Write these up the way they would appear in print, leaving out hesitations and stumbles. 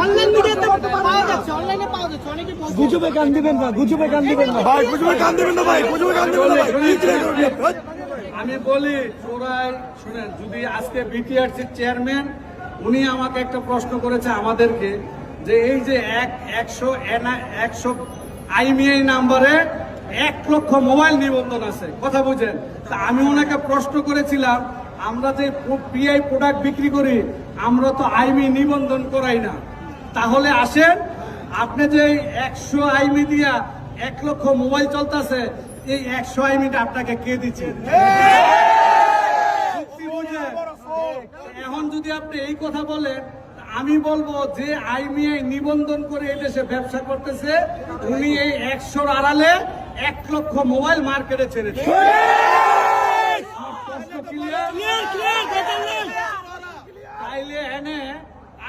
Online মিডিয়াতে পাওয়া যাচ্ছে, অনলাইনে পাওয়া যাচ্ছে। অনেকে গুজবে কান দিবেন না, গুজবে কান দিবেন না ভাই, গুজবে কান দিবেন না ভাই, গুজবে কান দিবেন না ভাই। আমি বলি চোরাই শুনেন, যদি আজকে বিটিআরসির চেয়ারম্যান উনি আমাকে একটা প্রশ্ন করেছে আমাদেরকে, যে এই যে 100 আইমিআই নাম্বারে 1 লক্ষ মোবাইল নিবন্ধন আছে, কথা বুঝেন। তা আমি ওনাকে প্রশ্ন করেছিলাম, আমরা যে পিআই প্রোডাক্ট বিক্রি করি আমরা তো আইমি নিবন্ধন করাই না, তাহলে আসেন আপনি যে 100 আইমি দিয়া 1 লক্ষ মোবাইল চলতেছে, এই 100 আইমিটা আপনাকে কে দিচ্ছে? এখন যদি আপনি এই কথা বলেন, আমি বলবো যে আইমিআই নিবন্ধন করে এই দেশে ব্যবসা করতেছে উনি এই 100 আড়ালে 1 লক্ষ মোবাইল মার্কেটে ছেড়েছে। তাইলে এনে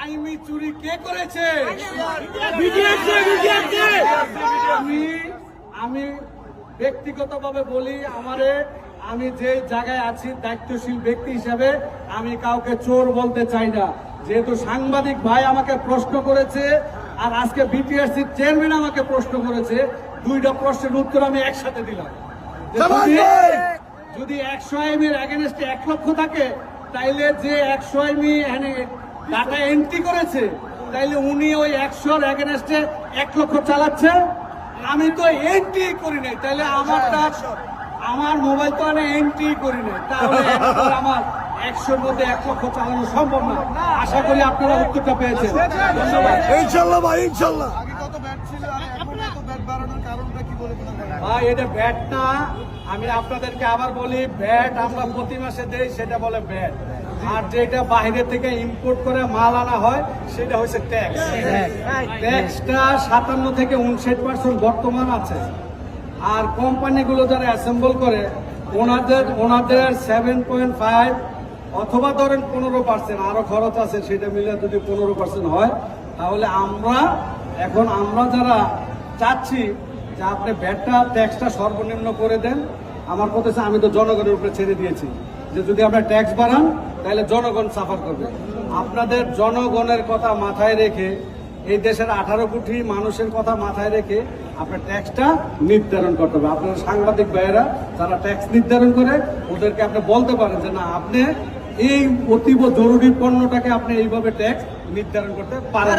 আইমি চুরি কে করেছে? আমি ব্যক্তিগতভাবে বলি, আমি যে জায়গায় আছি দায়িত্বশীল ব্যক্তি হিসাবে আমি কাউকে চোর বলতে চাই না। যেহেতু সাংবাদিক ভাই আমাকে প্রশ্ন করেছে আর আজকে বিটিআরসির চেয়ারম্যান আমাকে প্রশ্ন করেছে, দুইটা প্রশ্নের উত্তর আমি একসাথে দিলাম। যদি 100 আইমির এগেনস্টে 1 লক্ষ থাকে, তাইলে যে 100 আইমি ডাটা এন্ট্রি করেছে, তাইলে উনি ওই 100 এগেনস্টে 1 লক্ষ চালাচ্ছে। আমি তো এন্ট্রি করি নাই, তাইলে আমার মোবাইল তো আমি এন্ট্রি করি নাই, তাহলে আমার 100-র মধ্যে 1 লক্ষ চালানো সম্ভব না। আশা করি আপনারা উত্তরটা পেয়েছেন। ধন্যবাদ। ইনশাআল্লাহ ভাই, ইনশাআল্লাহ। ভাই এটা ব্যাট না, আমি আপনাদেরকে আবার বলি, ব্যাট আমরা প্রতি মাসে দেই, সেটা বলে ব্যাট। আর যেটা বাইরে থেকে ইম্পোর্ট করে মাল আনা হয় সেটা হচ্ছে ট্যাক্স। ট্যাক্সটা 57 থেকে 59% বর্তমান আছে। আর কোম্পানিগুলো যারা অ্যাসেম্বল করে ওনাদের 7.5 অথবা ধরেন 15%, আরো খরচ আছে, সেটা মিলে যদি 15% হয়, তাহলে আমরা যারা চাচ্ছি যে আপনি ভ্যাটটা ট্যাক্সটা সর্বনিম্ন করে দেন। আমার কথা হচ্ছে, আমি তো জনগণের উপরে ছেড়ে দিয়েছি যে যদি আপনার ট্যাক্স বাড়ান তাহলে জনগণ সাফার করবে। আপনাদের জনগণের কথা মাথায় রেখে, এই দেশের 18 কোটি মানুষের কথা মাথায় রেখে আপনার ট্যাক্সটা নির্ধারণ করতে হবে। আপনার সাংবাদিক ভাইয়েরা যারা ট্যাক্স নির্ধারণ করে ওদেরকে আপনি বলতে পারেন যে না, আপনি এই অতীব জরুরি পণ্যটাকে আপনি এইভাবে ট্যাক্স নির্ধারণ করতে পারেন।